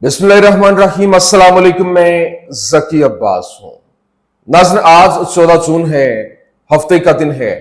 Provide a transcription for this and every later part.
बिस्मिल्लाहिर्रहमानिर्रहीम। अस्सलाम वालेकुम। मैं ज़की अब्बास हूं। नाज़रीन, आज 14 जून है, हफ्ते का दिन है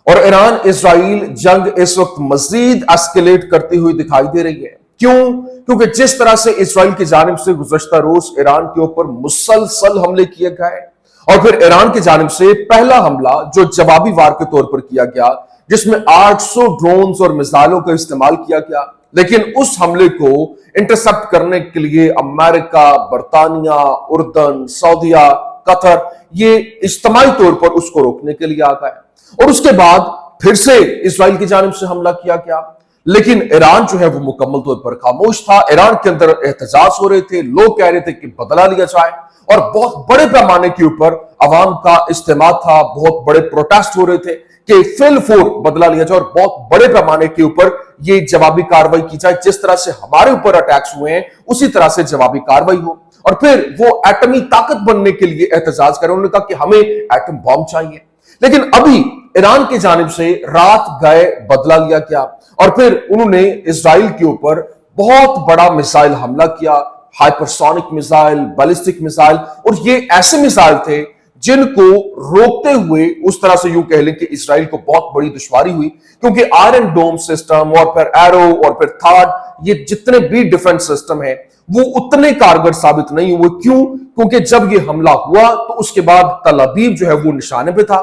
और ईरान इजराइल जंग इस वक्त मजीद एस्केलेट करती हुई दिखाई दे रही है। क्यों? क्योंकि जिस तरह से इजराइल की जानिब से गुज़श्ता रोज ईरान के ऊपर मुसलसल हमले किए गए और फिर ईरान की जानिब से पहला हमला जो जवाबी वार के तौर पर किया गया, जिसमें 800 ड्रोन्स और मिसाइलों का इस्तेमाल किया गया, लेकिन उस हमले को इंटरसेप्ट करने के लिए अमेरिका, बरतानिया, उर्दन, सऊदीया, कतर ये इज्तिमाई तौर पर उसको रोकने के लिए आ गए और उसके बाद फिर से इजराइल की जानिब से हमला किया गया। लेकिन ईरान जो है वो मुकम्मल तौर पर खामोश था। ईरान के अंदर एहतजाज हो रहे थे, लोग कह रहे थे कि बदला लिया जाए और बहुत बड़े पैमाने के ऊपर अवाम का इज्तिमा था, बहुत बड़े प्रोटेस्ट हो रहे थे कि फिल फोर बदला लिया जाए और बहुत बड़े पैमाने के ऊपर ये जवाबी कार्रवाई की जाए। जिस तरह से हमारे ऊपर अटैक्स हुए हैं उसी तरह से जवाबी कार्रवाई हो और फिर वो एटमी ताकत बनने के लिए एहतजाज करें। उन्होंने कहा कि हमें एटम बॉम्ब चाहिए। लेकिन अभी ईरान की जानिब से रात गए बदला लिया गया और फिर उन्होंने इजराइल के ऊपर बहुत बड़ा मिसाइल हमला किया, हाइपरसोनिक मिसाइल, बैलिस्टिक मिसाइल, और ये ऐसे मिसाइल थे जिनको रोकते हुए उस तरह से यूं कह लें कि इजराइल को बहुत बड़ी दुश्वारी हुई, क्योंकि आयरन डोम सिस्टम और फिर एरो और फिर थाड, ये जितने भी डिफेंस सिस्टम है वो उतने कारगर साबित नहीं हुए। क्यों? क्योंकि जब ये हमला हुआ तो उसके बाद तल अबीब जो है वो निशाने पे था,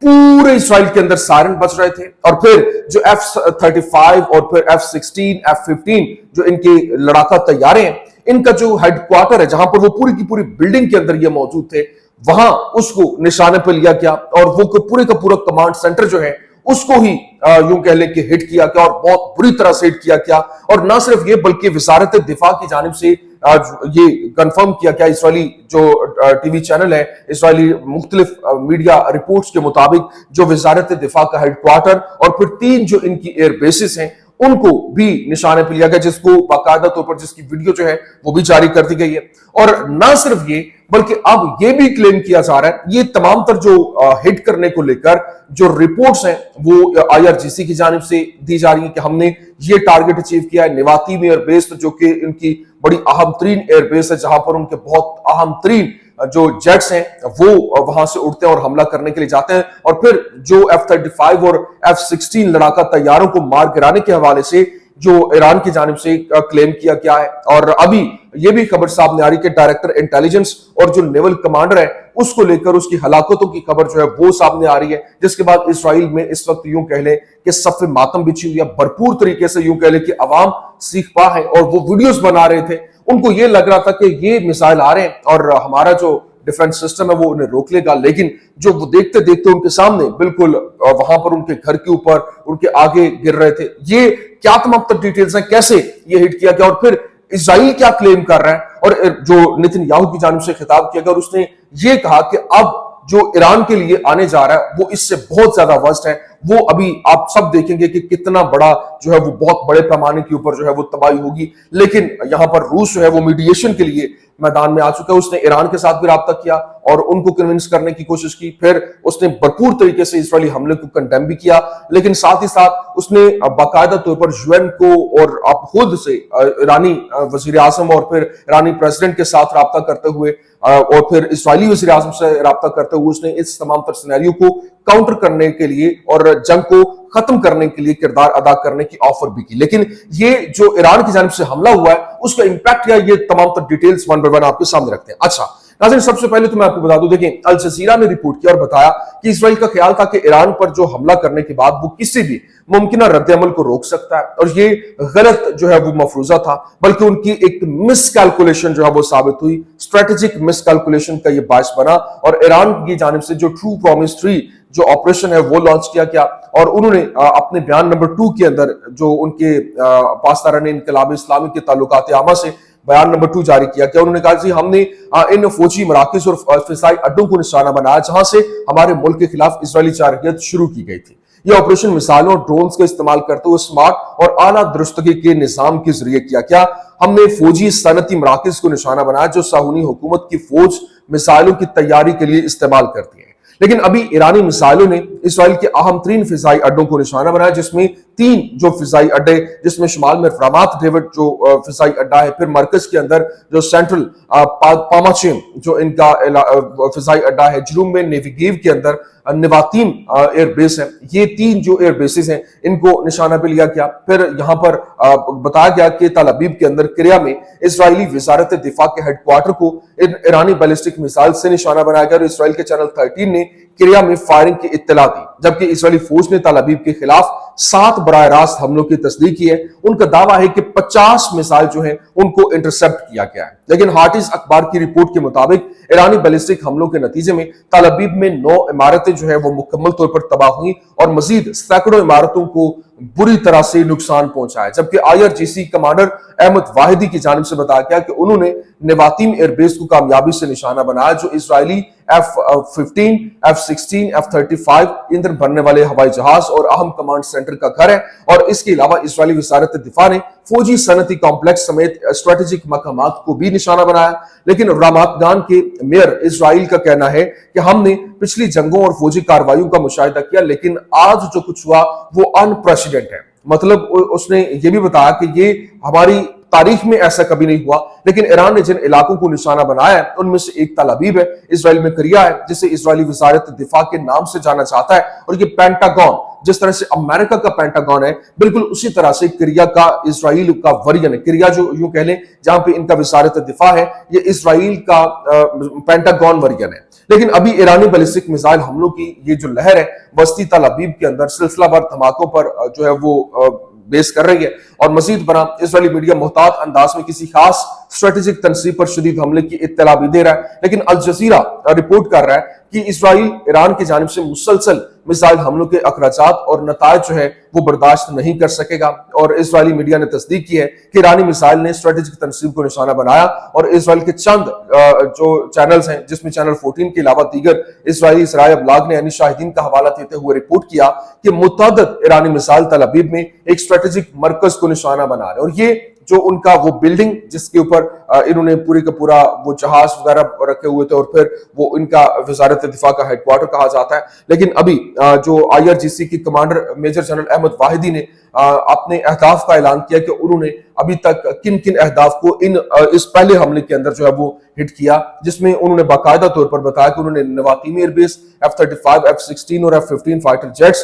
पूरे इजराइल के अंदर सायरन बज रहे थे और फिर जो F-35 और फिर F-16, F-15 जो इनके लड़ाका तैयारे हैं, इनका जो हेडक्वार्टर है जहां पर वो पूरी की पूरी बिल्डिंग के अंदर ये मौजूद थे, वहां उसको निशाने पर लिया गया और वो पूरे का पूरा कमांड सेंटर जो है उसको ही यूं कह लें कि हिट किया गया और बहुत बुरी तरह से हिट किया गया। और ना सिर्फ ये बल्कि वजारत दिफा की जानिब से ये कंफर्म किया गया, इसराइली जो टीवी चैनल है, इसराइली मुख्तलिफ मीडिया रिपोर्ट्स के मुताबिक जो वजारत दिफा का हेडक्वार्टर और फिर 3 जो इनकी एयर बेसिस हैं उनको भी निशाने पर लिया गया, जिसको बाकायदा तौर पर जिसकी वीडियो जो है वो भी जारी कर दी गई है। और ना सिर्फ ये बल्कि अब ये भी क्लेम किया जा रहा है, ये तमाम तर जो हिट करने को लेकर जो रिपोर्ट्स हैं वो IRGC की जानिब से दी जा रही है कि हमने ये टारगेट अचीव किया है। नेवाती एयर बेस जो कि इनकी बड़ी अहम तरीन एयर बेस है, जहां पर उनके बहुत अहम तरीन जो जेट्स हैं वो वहां से उड़ते हैं और हमला करने के लिए जाते हैं और फिर जो F-35 और F-16 लड़ाका तैयारों को मार गिराने के हवाले से जो ईरान की जानिब से क्लेम किया गया है। और अभी यह भी खबर सामने आ रही कि डायरेक्टर इंटेलिजेंस और जो नेवल कमांडर है उसको लेकर उसकी हलाकतों की खबर जो है वो सामने आ रही है, जिसके बाद इसराइल में इस वक्त यूं कह लें कि सफ़े मातम बिछी हुई है। भरपूर तरीके से यूं कह लें कि अवाम सीख पा है और वो वीडियोस बना रहे थे, उनको ये लग रहा था कि ये मिसाइल आ रहे हैं और हमारा जो डिफेंस सिस्टम है वो उन्हें रोक लेगा। लेकिन जो वो देखते देखते उनके सामने बिल्कुल वहां पर उनके घर के ऊपर उनके आगे गिर रहे थे। ये क्या तमाम तक डिटेल्स हैं, कैसे ये हिट किया गया और फिर इजराइल क्या क्लेम कर रहा है और जो नेतन्याहू की जानिब से खिताब किया गया और उसने ये कहा कि अब जो ईरान के लिए आने जा रहा है वो इससे बहुत ज्यादा वर्स्ट है। वो अभी आप सब देखेंगे कि कितना बड़ा जो है वो बहुत बड़े पैमाने के ऊपर जो है वो तबाही होगी। लेकिन यहां पर रूस जो है वो मीडिएशन के लिए मैदान में आ चुका है। उसने ईरान के साथ भी राब्ता किया और उनको कन्विंस करने की कोशिश की, फिर उसने भरपूर तरीके से इजरायली हमले को कंडेम भी किया, लेकिन साथ ही साथ उसने बाकायदा तौर पर यूएन को और अब खुद से ईरानी वजीर आजम और फिर ईरानी प्रेसिडेंट के साथ राब्ता करते हुए और फिर इजरायली वजीर आजम से राब्ता करते हुए उसने इस तमाम तर सिनेरियो को काउंटर करने के लिए और जंग को खत्म करने के लिए किरदार अदा करने की ऑफर भी की। लेकिन ये जो ईरान की जानिब से हमला हुआ है उसका इंपैक्ट या ये तमाम तर डिटेल्स वन बाय वन आपके सामने रखते हैं। अच्छा नाज़रीन, सबसे पहले तो मैं आपको बता दूं, देखिए अल जज़ीरा ने रिपोर्ट किया और बताया कि इजराइल का ख्याल था कि ईरान पर जो हमला करने के बाद वो किसी भी मुमकिन रद्द-ए-अमल को रोक सकता है और ये गलत जो है वो मफरूजा था, बल्कि उनकी एक मिसकैलकुलेशन जो है वो साबित हुई, स्ट्रेटेजिक मिसकैलकुलेशन का ये बायस बना और ईरान की जानिब से जो ट्रू प्रॉमिस 3 जो ऑपरेशन है वो लॉन्च किया गया। और उन्होंने अपने बयान नंबर 2 के अंदर जो उनके पासदारान इनकलाब इस्लामी के ताल्लुकात आमा से बयान नंबर 2 जारी किया कि उन्होंने कहा कि हमने इन फौजी मराकज और फिजाई अड्डों को निशाना बनाया जहां से हमारे मुल्क के खिलाफ इजरायली जारहियत शुरू की गई थी। यह ऑपरेशन मिसाइलों और ड्रोन्स का इस्तेमाल करते हुए स्मार्ट और आला दुरुस्तगी के निजाम के जरिए किया गया। हमने फौजी सनती मराकज को निशाना बनाया जो साहूनी हुकूमत की फौज मिसाइलों की तैयारी के लिए इस्तेमाल करती है। लेकिन अभी ईरानी मिसाइलों ने इसराइल के अहम तरीन फिजाई अड्डों को निशाना बनाया, जिसमें 3 جو فضائی اڈے جس میں شمال میں رامات ڈیوڈ جو فضائی اڈا ہے, پھر مرکز کے اندر جو سینٹرل پاماچیم جو ان کا فضائی اڈا ہے, جنوب میں نیویگیو کے اندر نواتیم ایئر بیس ہے. یہ 3 جو ایئر بیسز ہیں ان کو نشانہ پہ لیا گیا. پھر یہاں پر بتایا گیا کہ تل ابیب کے اندر کریا میں اسرائیلی وزارت دفاع کے ہیڈ کوارٹر کو ایرانی بیلسٹک میزائل سے نشانہ بنایا گیا, اور اسرائیل کے چینل 13 نے کریا میں فائرنگ کی اطلاع دی, جبکہ اسرائیلی فوج نے تل ابیب کے خلاف 7 براہ راست حملوں کی تصدیق کی ہے. ان کا دعویٰ ہے کہ 50 میزائل جو ہیں ان کو انٹرسپٹ کیا گیا ہے, لیکن ہارٹیز اخبار کی رپورٹ کے مطابق ایرانی بیلسٹک حملوں کے نتیجے میں تل ابیب میں 9 عمارتیں جو ہیں وہ مکمل طور پر تباہ ہوئیں اور مزید سینکڑوں عمارتوں کو بری طرح سے نقصان پہنچا ہے. جبکہ IRGC کمانڈر احمد واحدی کی جانب سے بتایا گیا کہ انہوں نے نواتیم ایئر بیس کو کامیابی سے نشانہ بنایا, جو اسرائیلی F-15, F-16, F-35 ایندھن بھرنے والے ہوائی جہاز اور اہم کمانڈ سینٹر کا گھر ہے. اور اس کے علاوہ اسرائیلی وزارت دفاع نے فوجی صنعتی کمپلیکس سمیت اسٹریٹجک مقامات کو بھی نشانہ بنایا. لیکن رامات گان کے میئر اسرائیل کا کہنا ہے کہ ہم نے پچھلی جنگوں اور فوجی کارروائیوں کا مشاہدہ کیا, لیکن آج جو کچھ ہوا وہ انپریسیڈنٹ ہے. مطلب اس نے یہ بھی بتایا کہ یہ ہماری تاریخ میں ایسا کبھی نہیں ہوا. لیکن ایران نے جن علاقوں کو نشانہ بنایا ہے ان میں سے ایک تل ابیب ہے, اسرائیل میں کریا ہے جسے اسرائیلی وزارت دفاع کے نام سے جانا چاہتا ہے, اور یہ پینٹاگون جس طرح سے امریکہ کا پینٹاگون ہے بالکل اسی طرح سے کریا کا اسرائیل کا ورژن ہے. کریا جو یوں کہہ لیں جہاں پہ ان کا وزارت دفاع ہے, یہ اسرائیل کا پینٹاگون ورژن ہے. لیکن ابھی ایرانی بیلسٹک میزائل حملوں کی یہ جو لہر ہے وسطی تل ابیب کے اندر سلسلہ بھر دھماکوں پر جو ہے وہ بیس کر رہی ہے, اور مزید برآں اسرائیلی میڈیا محتاط انداز میں کسی خاص اسٹریٹجک تنصیب پر شدید حملے کی اطلاع بھی دے رہا ہے. لیکن الجزیرہ رپورٹ کر رہا ہے کہ اسرائیل ایران کی جانب سے مسلسل میزائل حملوں کے اخراجات اور نتائج جو ہے وہ برداشت نہیں کر سکے گا. اور اسرائیلی میڈیا نے تصدیق کی ہے کہ ایرانی میزائل نے اسٹریٹجک تنصیب کو نشانہ بنایا, اور اسرائیل کے چند جو چینلز ہیں جس میں چینل 14 کے علاوہ دیگر اسرائیلی ذرائع ابلاغ نے یعنی شاہدین کا حوالہ دیتے ہوئے رپورٹ کیا کہ متعدد ایرانی میزائل تل ابیب میں ایک اسٹریٹجک مرکز کو نشانہ بنا رہے ہیں. اور یہ جو ان کا وہ بلڈنگ جس کے اوپر انہوں نے پوری کا پورا وہ جہاز وغیرہ رکھے ہوئے تھے, اور پھر وہ ان کا وزارت دفاع کا ہیڈ کوارٹر کہا جاتا ہے. لیکن ابھی جو IRGC کی commander major general Ahmad Vahidi نے اپنے اہداف کا اعلان کیا کہ انہوں نے ابھی تک کن کن اہداف کو اس پہلے حملے کے اندر جو ہے وہ ہٹ کیا, جس میں انہوں نے باقاعدہ طور پر بتایا کہ انہوں نے نواتیم ایئر بیس, F-35, F-16 اور F-15 فائٹر جیٹس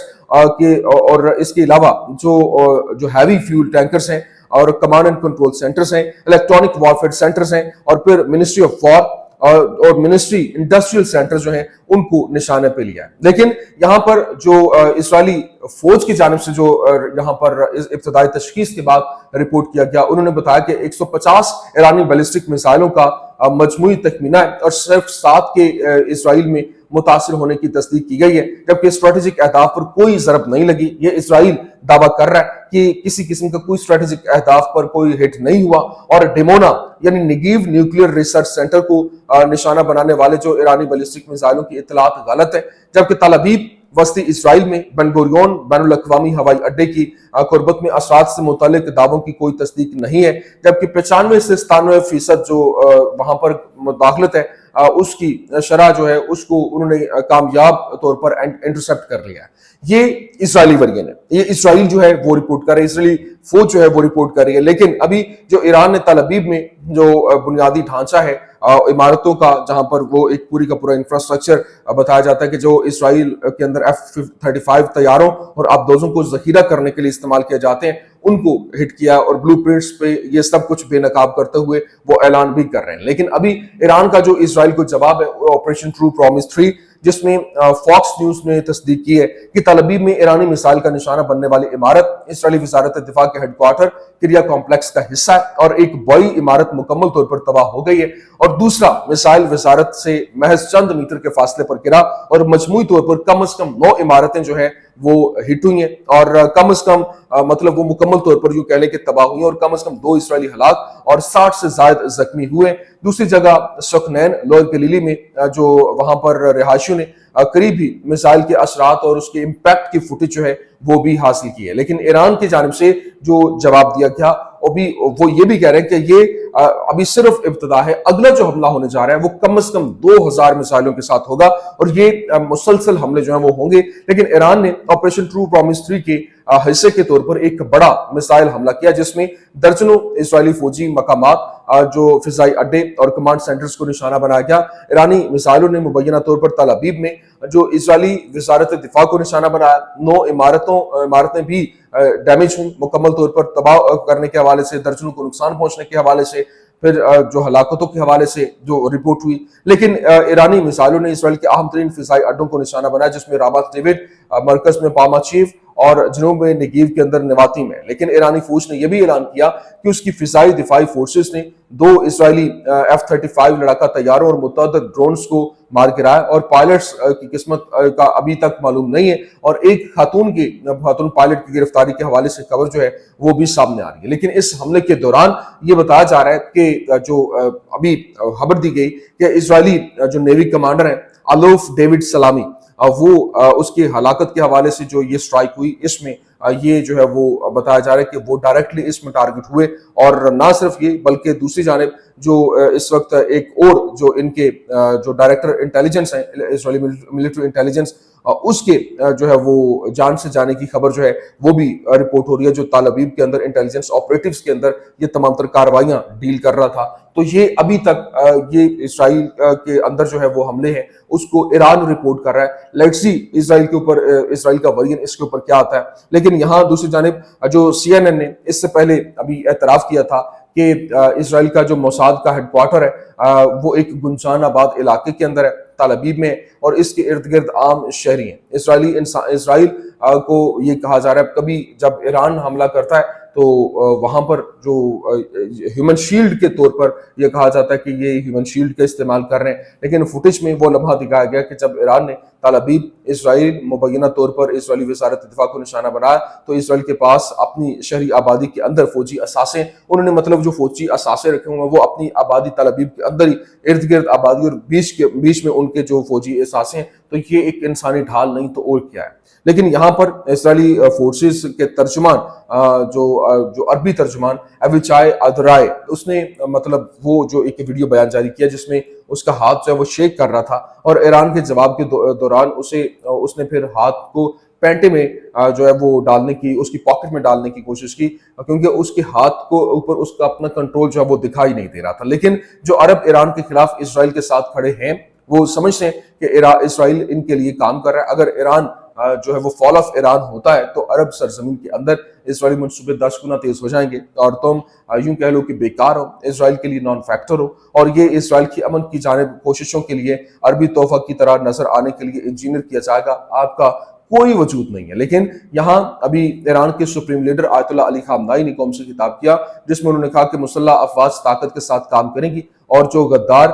کے, اور اس کے علاوہ جو ہیوی فیول ٹینکرز ہیں اور کمانڈ اینڈ کنٹرول سینٹرز ہیں, الیکٹرانک وارفیئر سینٹرز ہیں, اور پھر منسٹری آف وار اور منسٹری انڈسٹریل سینٹر جو ہیں ان کو نشانے پہ لیا ہے. لیکن یہاں پر جو اسرائیلی فوج کی جانب سے جو یہاں پر ابتدائی تشخیص کے بعد رپورٹ کیا گیا, انہوں نے بتایا کہ 150 ایرانی بیلسٹک میزائلوں کا مجموعی تخمینہ ہے, اور صرف 7 کے اسرائیل میں متاثر ہونے کی تصدیق کی گئی ہے, جبکہ اسٹریٹجک اہداف پر کوئی ضرب نہیں لگی. یہ اسرائیل دعویٰ کر رہا ہے کہ کسی قسم کا کوئی اسٹریٹجک اہداف پر کوئی ہٹ نہیں ہوا, اور ڈیمونا یعنی نیگیو نیوکلیئر ریسرچ سینٹر کو نشانہ بنانے والے جو ایرانی بیلسٹک میزائلوں کی اطلاعات غلط ہے. جبکہ تل ابیب وسطی اسرائیل میں بن گوریون بین الاقوامی ہوائی اڈے کی قربت میں اثرات سے متعلق دعووں کی کوئی تصدیق نہیں ہے, جبکہ 95 سے 97% جو وہاں پر مداخلت ہے اس کی شرح جو ہے اس کو انہوں نے کامیاب طور پر انٹرسپٹ کر لیا ہے. یہ اسرائیلی ورژن ہے, یہ اسرائیل جو ہے وہ رپورٹ کر رہی ہے, اسرائیلی فوج جو ہے وہ رپورٹ کر رہی ہے. لیکن ابھی جو ایران نے تل ابیب میں جو بنیادی ڈھانچہ ہے عمارتوں کا, جہاں پر وہ ایک پوری کا پورا انفراسٹرکچر بتایا جاتا ہے کہ جو اسرائیل کے اندر F-35 طیاروں اور آبدوزوں کو ذخیرہ کرنے کے لیے استعمال کیے جاتے ہیں, ان کو ہٹ کیا, اور بلو پرنٹس پہ یہ سب کچھ بے نقاب کرتے ہوئے وہ اعلان بھی کر رہے ہیں. لیکن ابھی ایران کا جو اسرائیل کو جواب ہے وہ آپریشن ٹرو پرومس 3, جس میں فاکس نیوز نے تصدیق کی ہے کہ تل ابیب میں ایرانی میزائل کا نشانہ بننے والی عمارت اسرائیلی وزارت دفاع کے ہیڈ کوارٹر کریا کمپلیکس کا حصہ ہے, اور ایک بڑی عمارت مکمل طور پر تباہ ہو گئی ہے, اور دوسرا میزائل وزارت سے محض چند میٹر کے فاصلے پر گرا, اور مجموعی طور پر کم از کم 9 عمارتیں جو ہیں وہ ہٹ ہوئی ہیں, اور کم از کم مطلب وہ مکمل طور پر یوں کہہ لیں کہ تباہ ہوئی ہیں, اور کم از کم 2 اسرائیلی ہلاک اور 60 سے زائد زخمی ہوئے. دوسری جگہ سخنین لوئر گلیلی میں جو وہاں پر رہائشیوں نے قریب ہی میزائل کے اثرات اور اس کے امپیکٹ کی فوٹیج جو ہے وہ بھی حاصل کی ہے. لیکن ایران کی جانب سے جو جواب دیا گیا وہ یہ بھی کہہ رہے ہیں کہ یہ अभी सिर्फ इब्तिदा है। अगला जो हमला होने जा रहा है वो कम से कम 2000 मिसाइलों के साथ होगा और ये मुसलसल हमले जो हैं वो होंगे। लेकिन ईरान ने ऑपरेशन ट्रू प्रॉमिस 3 के हिस्से के तौर पर एक बड़ा मिसाइल हमला किया जिसमें दर्जनों इजरायली फौजी मकामात, जो फिजाई अड्डे और कमांड सेंटर्स को निशाना बनाया गया। ईरानी मिसाइलों ने मुबैना तौर पर तल अबीब में जो इजरायली वजारत दिफा को निशाना बनाया। 9 इमारतें भी डैमेज हुई, मुकम्मल तौर पर तबाह करने के हवाले से, दर्जनों को नुकसान पहुंचने के हवाले से, फिर जो हलाकतों के हवाले से जो रिपोर्ट हुई। लेकिन ईरानी मिसाइलों ने इसराइल के अहम तरीन फिजाई अड्डों को निशाना बनाया जिसमें राबात डेविड, मरकज में पामा चीफ और जनूब में नेगीव के अंदर नवातीम है। लेकिन ईरानी फौज ने यह भी ऐलान किया कि उसकी फिजाई दिफाई फोर्सेस ने 2 इजरायली F-35 लड़ाका तैयारों और मुतअद्दिद ड्रोन्स को मार गिराया और पायलट्स की किस्मत का अभी तक मालूम नहीं है और एक खातून पायलट की गिरफ्तारी के हवाले से खबर जो है वो भी सामने आ रही है। लेकिन इस हमले के दौरान ये बताया जा रहा है कि जो अभी खबर दी गई कि इजरायली जो नेवी कमांडर है अलोफ डेविड सलामी, वो उसकी हलाकत के हवाले से जो ये स्ट्राइक हुई इसमें ये जो है वो बताया जा रहा है कि वो डायरेक्टली इसमें टारगेट हुए। और ना सिर्फ ये बल्कि दूसरी जानिब जो इस वक्त एक और जो इनके जो डायरेक्टर इंटेलिजेंस है इजरायली मिलिट्री इंटेलिजेंस, उसके जो है वो जान से जाने की खबर जो है वो भी रिपोर्ट हो रही है, जो तल अबीब के अंदर इंटेलिजेंस ऑपरेटिव्स के अंदर ये तमाम तर कार्रवाइयां डील कर रहा था। तो ये अभी तक ये इसराइल के अंदर जो है वो हमले हैं उसको ईरान रिपोर्ट कर रहा है। लेट्स सी इसराइल के ऊपर इसराइल का वर्जन इसके ऊपर क्या आता है। लेकिन यहाँ दूसरी जानिब जो CNN ने इससे पहले अभी एतराफ किया था कि इसराइल का जो मोसाद का हेडक्वार्टर है वो एक गुंजान आबाद इलाके के अंदर है, तल अबीब में, और इसके इर्द गिर्द आम शहरी हैं। इसराइल को ये कहा जा रहा है कभी जब ईरान हमला करता है तो वहां पर जो ह्यूमन शील्ड के तौर पर यह कहा जाता है कि ये ह्यूमन शील्ड का इस्तेमाल कर रहे हैं। लेकिन फुटेज में वो लम्हा दिखाया गया कि जब ईरान ने तल अबीब इसराइल मुबैना तौर पर इसराइली वजारत दिफा को निशाना बनाया तो इसराइल के पास अपनी शहरी आबादी के अंदर फौजी असासे, उन्होंने मतलब जो फौजी असासे रखे हुए हैं वो अपनी आबादी तल अबीब के अंदर ही इर्द गिर्द आबादी और बीच में उनके जो फौजी असासे हैं। तो ये एक इंसानी ढाल नहीं तो और क्या है। लेकिन यहाँ पर इसराइली फोर्सेस के तर्जुमान जो अरबी तर्जुमान अविचाय अदराय, उसने मतलब वो जो एक वीडियो बयान जारी किया जिसमें उसका हाथ जो है वो शेक कर रहा था और ईरान के जवाब के दौरान उसने फिर हाथ को पैंटे में जो है वो डालने की, उसकी पॉकेट में डालने की कोशिश की क्योंकि उसके हाथ को ऊपर उसका अपना कंट्रोल जो है वो दिखाई नहीं दे रहा था। लेकिन जो अरब ईरान के खिलाफ इसराइल के साथ खड़े हैं वो समझते हैं कि इसराइल इनके लिए काम कर रहा है। अगर ईरान जो है वो फॉल ऑफ ईरान होता है तो अरब सरजमीन के अंदर इसराइली मंसूबे 10 गुना तेज हो जाएंगे और तुम यूं कह लो कि बेकार हो, इसराइल के लिए नॉन फैक्टर हो और ये इसराइल की अमन की जानिब कोशिशों के लिए अरबी तोहफा की तरह नजर आने के लिए इंजीनियर किया जाएगा, आपका कोई वजूद नहीं है। लेकिन यहाँ अभी ईरान के सुप्रीम लीडर आयतुल्लाह अली खामनाई ने कौम से खिताब किया जिसमें उन्होंने कहा कि मुसल्लह अफवाज ताकत के साथ काम करेंगी और जो गद्दार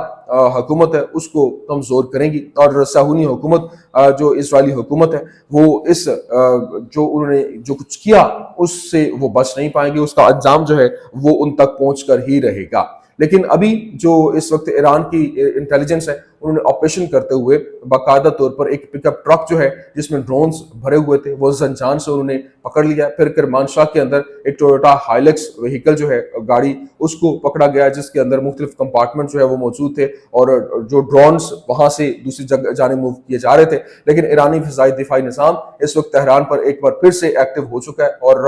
हुकूमत है उसको कमजोर करेंगी और साहूनी हुकूमत जो इजरायली हुकूमत है वो इस जो उन्होंने जो कुछ किया उससे वो बच नहीं पाएंगे, उसका अंजाम जो है वो उन तक पहुंच कर ही रहेगा। लेकिन अभी जो इस वक्त ईरान की इंटेलिजेंस है उन्होंने ऑपरेशन करते हुए बाकायदा तौर पर एक पिकअप ट्रक जो है जिसमें ड्रोन्स भरे हुए थे वो जंजान से उन्होंने पकड़ लिया। फिर करमानशाह के अंदर एक टोयोटा हाइलक्स व्हीकल जो है गाड़ी उसको पकड़ा गया जिसके अंदर मुख्तलिफ कंपार्टमेंट जो है वो मौजूद थे और जो ड्रोन्स वहां से दूसरी जगह जाने मूव किए जा रहे थे। लेकिन ईरानी फिजाई दिफाई निज़ाम इस वक्त तेहरान पर एक बार फिर से एक्टिव हो चुका है और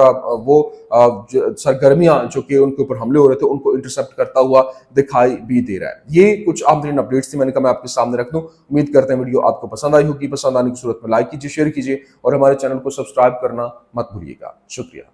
वो सरगर्मियां जो कि उनके ऊपर हमले हो रहे थे उनको इंटरसेप्ट करता हुआ दिखाई भी दे रहा है। ये कुछ आमतरीन अपडेट्स थी, मैंने कहा मैं आपके सामने रख दूं। उम्मीद करते हैं वीडियो आपको पसंद आई होगी। पसंद आने की सूरत में लाइक कीजिए, शेयर कीजिए और हमारे चैनल को सब्सक्राइब करना मत भूलिएगा। शुक्रिया।